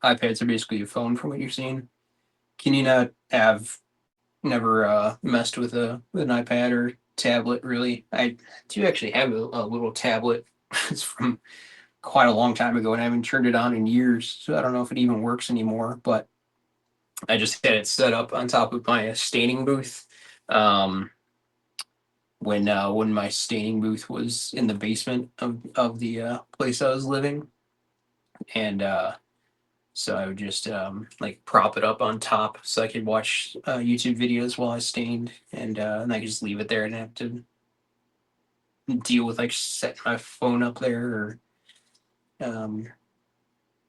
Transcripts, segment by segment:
iPads are basically a phone from what you're saying. Can you not have never messed with a with an iPad or tablet really? I do actually have a little tablet. It's from quite a long time ago and I haven't turned it on in years, so I don't know if it even works anymore. But I just had it set up on top of my staining booth. Um, when my staining booth was in the basement of the place I was living, and so I would just like prop it up on top so I could watch YouTube videos while I stained, and I could just leave it there and have to deal with like setting my phone up there or um,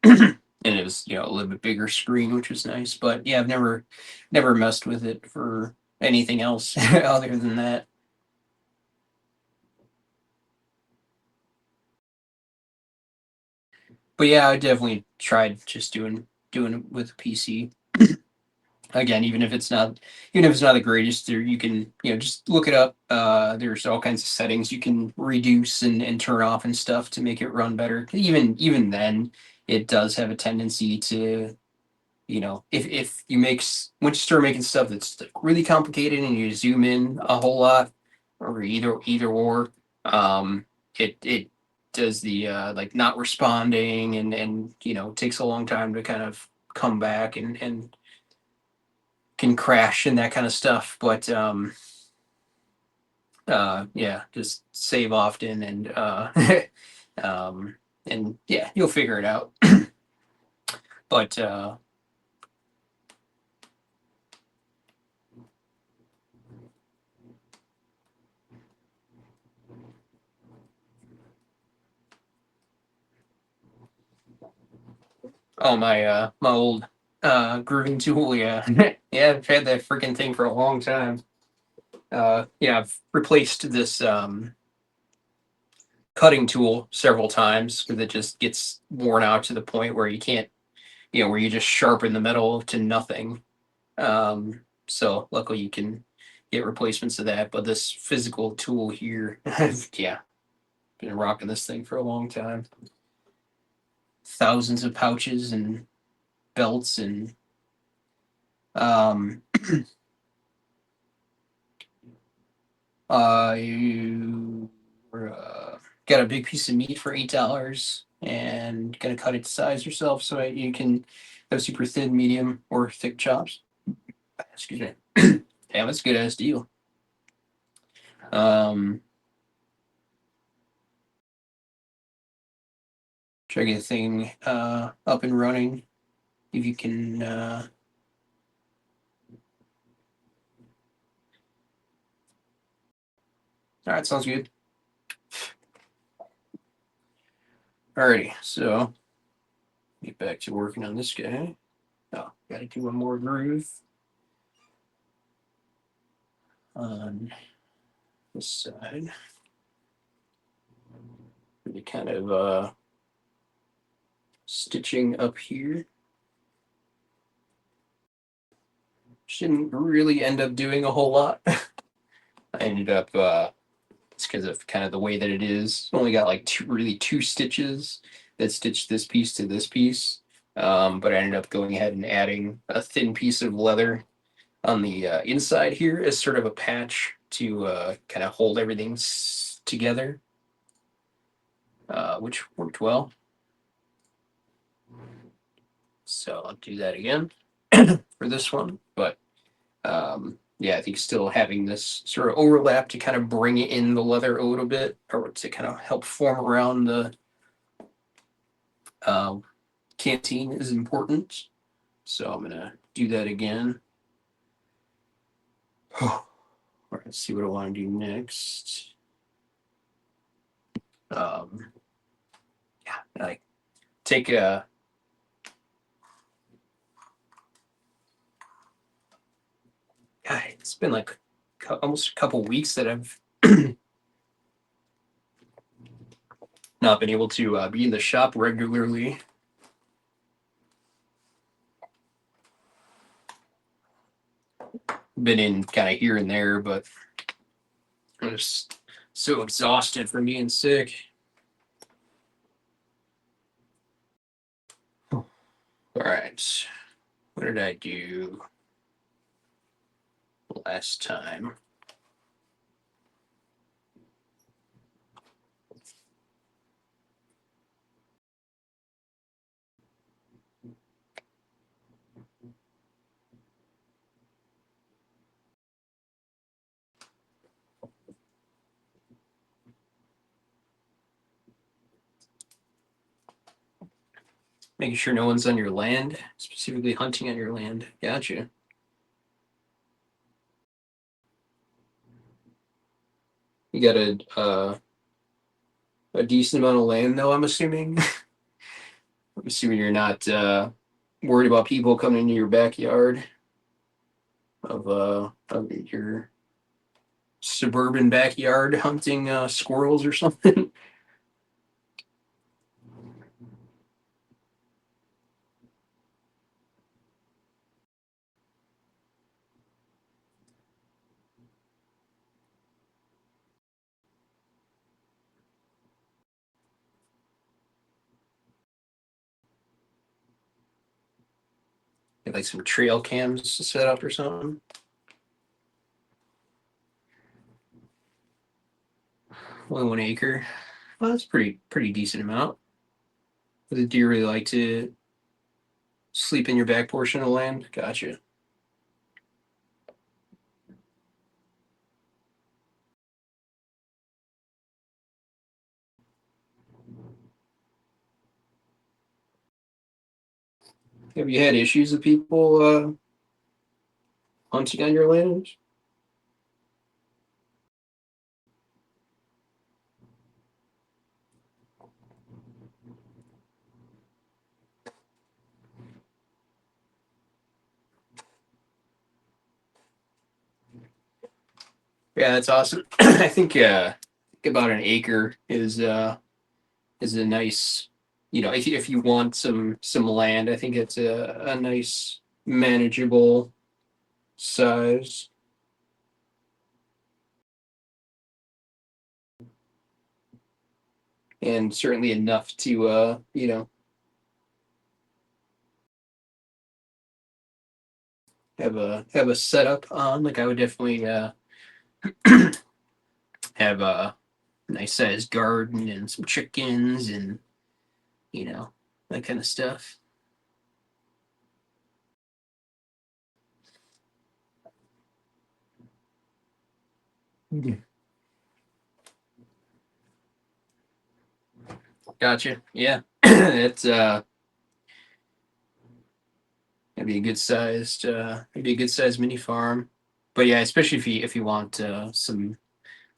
and it was a little bit bigger screen, which was nice. But yeah, I've never messed with it for anything else other than that. But yeah, I definitely tried just doing it with a PC. Again, even if it's not the greatest, there you can just look it up. There's all kinds of settings you can reduce and turn off and stuff to make it run better. Even then, it does have a tendency to if you once you start making stuff that's like really complicated and you zoom in a whole lot, or either or, it does the like not responding and takes a long time to kind of come back and can crash and that kind of stuff. But yeah, just save often um and yeah, you'll figure it out. But oh, my old grooving tool, yeah. Yeah, I've had that freaking thing for a long time. Yeah, I've replaced this cutting tool several times because it just gets worn out to the point where you can't, where you just sharpen the metal to nothing. So luckily you can get replacements of that. But this physical tool here, I've been rocking this thing for a long time. Thousands of pouches and belts and um you got a big piece of meat for $8 and gonna cut it to size yourself so you can have super thin, medium, or thick chops. Excuse me. Damn, that's a good ass deal. Um, Try to get the thing up and running. If you can. All right, sounds good. Alrighty, so get back to working on this guy. Oh, gotta do one more groove on this side. Really kind of stitching up here. Didn't really end up doing a whole lot. I ended up it's because of kind of the way that it is. Only got like two stitches that stitched this piece to this piece. But I ended up going ahead and adding a thin piece of leather on the inside here as sort of a patch to kind of hold everything together, which worked well. So I'll do that again for this one. But yeah, I think still having this sort of overlap to kind of bring in the leather a little bit, or to kind of help form around the uh, canteen is important. So I'm gonna do that again. All right, let's see what I want to do next. Um, yeah, I take a. God, it's been like almost a couple weeks that I've not been able to be in the shop regularly. Been in kind of here and there, but I'm just so exhausted from being sick. All right. What did I do last time? Making sure no one's on your land, specifically hunting on your land. Gotcha. You got a decent amount of land, though. I'm assuming. I'm assuming you're not worried about people coming into your backyard of your suburban backyard hunting squirrels or something. Get like some trail cams to set up or something. Only 1 acre. Well, that's pretty decent amount. Do you really like to sleep in your back portion of the land? Gotcha. Have you had issues with people hunting on your land? Yeah, that's awesome. I think about an acre is a nice, if you want some land, I think it's a nice manageable size, and certainly enough to have a setup on. Like I would definitely have a nice sized garden and some chickens and you know that kind of stuff. Gotcha. Yeah. It's it'd be a good sized mini farm. But yeah, especially if you want some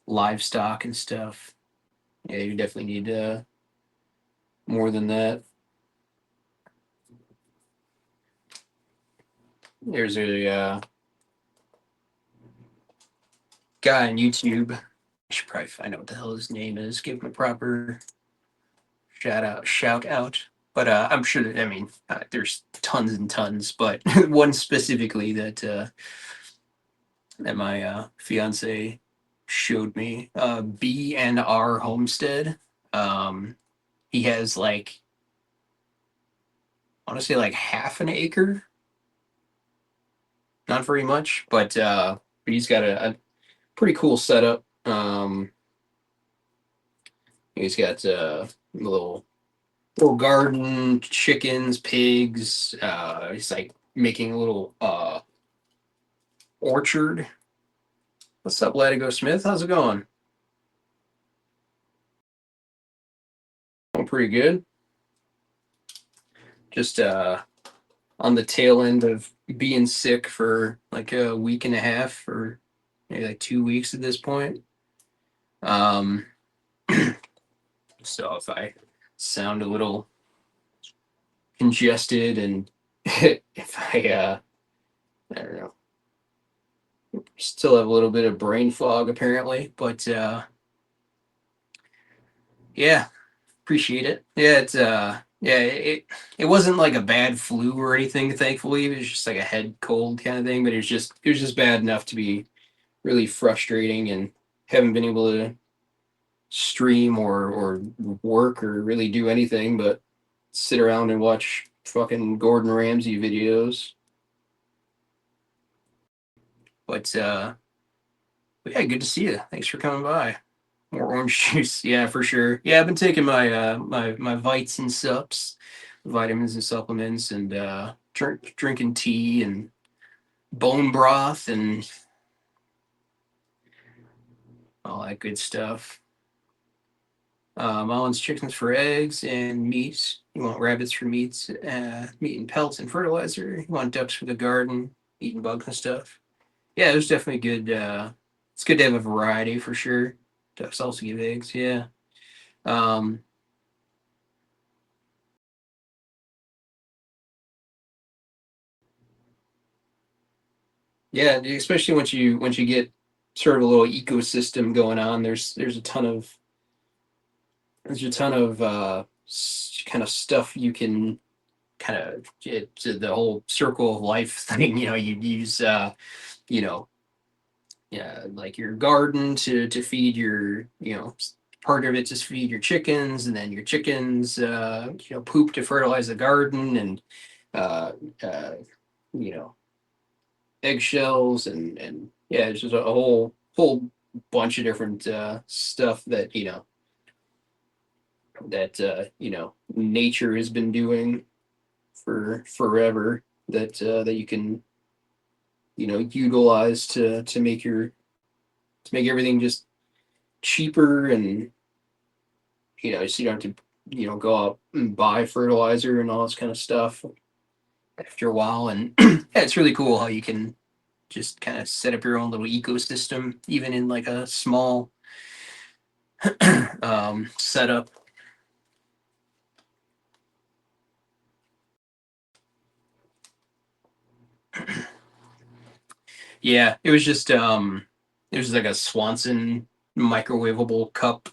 livestock and stuff. Yeah, you definitely need more than that. There's a guy on YouTube. I should probably find out what the hell his name is. Give him a proper shout out. But I'm sure that there's tons and tons, but one specifically that my fiance showed me, B&R Homestead. Um, he has like I want to say like half an acre, not very much, but he's got a pretty cool setup. He's got a little garden, chickens, pigs. He's like making a little orchard. What's up, Latigo Smith? How's it going? Going pretty good. Just on the tail end of being sick for like a week and a half or maybe like 2 weeks at this point. Um, so if I sound a little congested and if I don't know, still have a little bit of brain fog apparently, but yeah, appreciate it. Yeah, it wasn't like a bad flu or anything, thankfully. It was just like a head cold kind of thing, but it was just bad enough to be really frustrating and haven't been able to stream or work or really do anything but sit around and watch fucking Gordon Ramsay videos. But yeah, good to see you. Thanks for coming by. More orange juice, yeah, for sure. Yeah, I've been taking my vites and sups, vitamins and supplements, and drinking tea and bone broth and all that good stuff. Mullins chickens for eggs and meat. You want rabbits for meats, meat and pelts and fertilizer. You want ducks for the garden, eating bugs and stuff. Yeah, it was definitely good. It's good to have a variety for sure. Ducks also give eggs. Yeah. Um, yeah, especially once you get sort of a little ecosystem going on. There's a ton of kind of stuff you can kind of the whole circle of life thing. You use you know yeah, like your garden to feed your, part of it to feed your chickens, and then your chickens, poop to fertilize the garden, and uh, uh, you know, eggshells, and yeah, it's just a whole bunch of different stuff that nature has been doing for forever, that you can utilize to make everything just cheaper, and so you don't have to go out and buy fertilizer and all this kind of stuff after a while. And yeah, it's really cool how you can just kind of set up your own little ecosystem even in like a small setup. Yeah, it was like a Swanson microwavable cup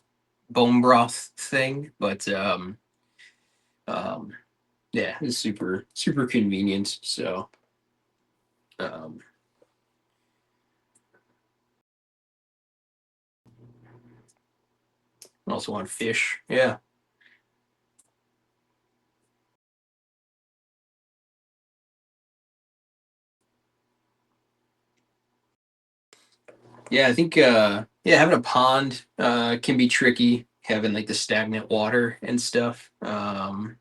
bone broth thing, but um yeah, it's super convenient. So um also on fish. Yeah. Yeah, I think yeah, having a pond can be tricky, having like the stagnant water and stuff. But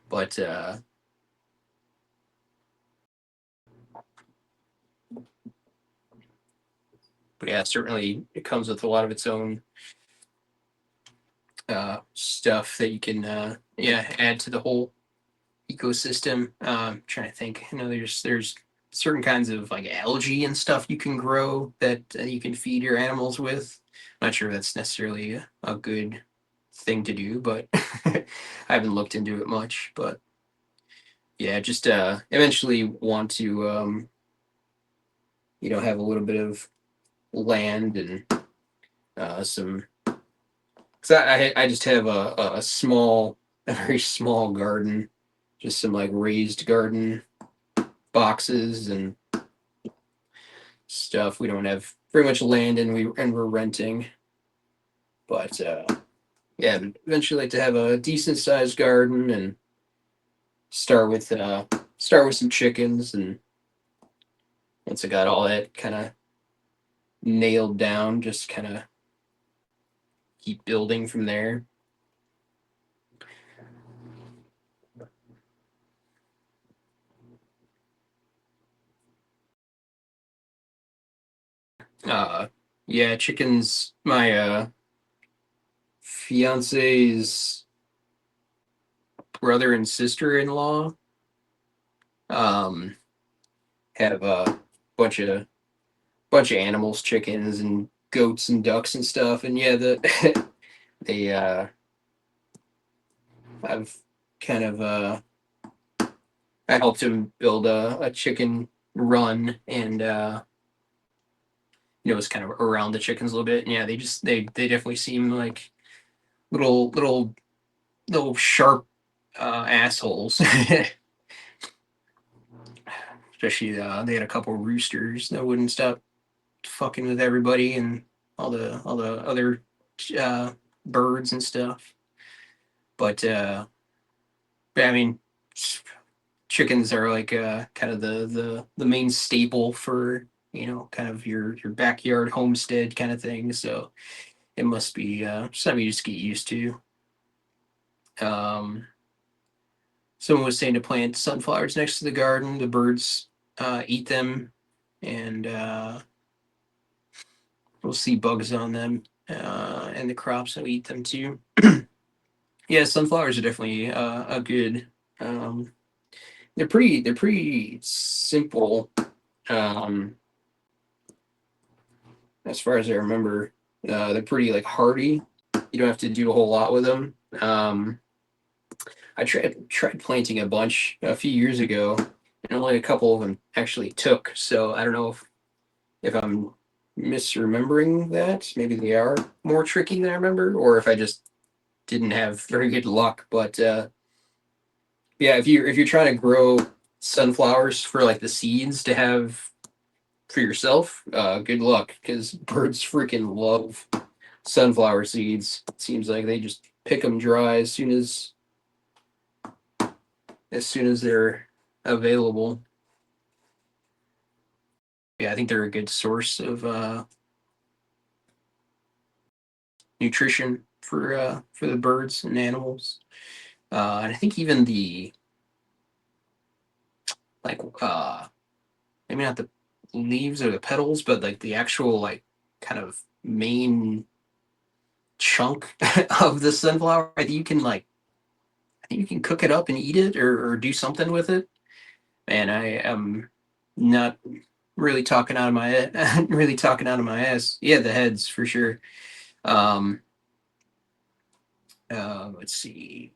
but yeah, certainly it comes with a lot of its own stuff that you can yeah, add to the whole ecosystem. Trying to think. There's certain kinds of like algae and stuff you can grow that you can feed your animals with. Not sure if that's necessarily a good thing to do, but I haven't looked into it much. But yeah, just eventually want to have a little bit of land and some, because I just have a small, a very small garden, just some like raised garden boxes and stuff. We don't have very much land, and we're renting. But yeah, I'd eventually like to have a decent sized garden and start with some chickens, and once I got all that kind of nailed down, just kind of keep building from there. Uh, yeah, chickens. My fiance's brother and sister in law um have a bunch of animals, chickens and goats and ducks and stuff. And yeah, they I've kind of I helped him build a chicken run, and it's kind of around the chickens a little bit. And yeah, they definitely seem like little sharp assholes. Especially they had a couple roosters that wouldn't stop fucking with everybody and all the other uh, birds and stuff. But I mean, chickens are like kind of the main staple for kind of your backyard homestead kind of thing. So it must be something you just get used to. Um, Someone was saying to plant sunflowers next to the garden. The birds eat them, and we'll see bugs on them, and the crops will eat them too. Yeah, sunflowers are definitely a good. Um, they're pretty simple. Um, as far as I remember, they're pretty like hardy. You don't have to do a whole lot with them. I tried planting a bunch a few years ago, and only a couple of them actually took. So I don't know if I'm misremembering that. Maybe they are more tricky than I remember, or if I just didn't have very good luck. But yeah, if you're trying to grow sunflowers for like the seeds to have for yourself, good luck because birds freaking love sunflower seeds. It seems like they just pick them dry as soon as they're available. Yeah, I think they're a good source of nutrition for the birds and animals. And I think even the like maybe not the leaves or the petals, but like the actual like kind of main chunk of the sunflower. I think you can cook it up and eat it or do something with it. And I am not really talking out of my really talking out of my ass. Yeah, the heads for sure. Um, let's see.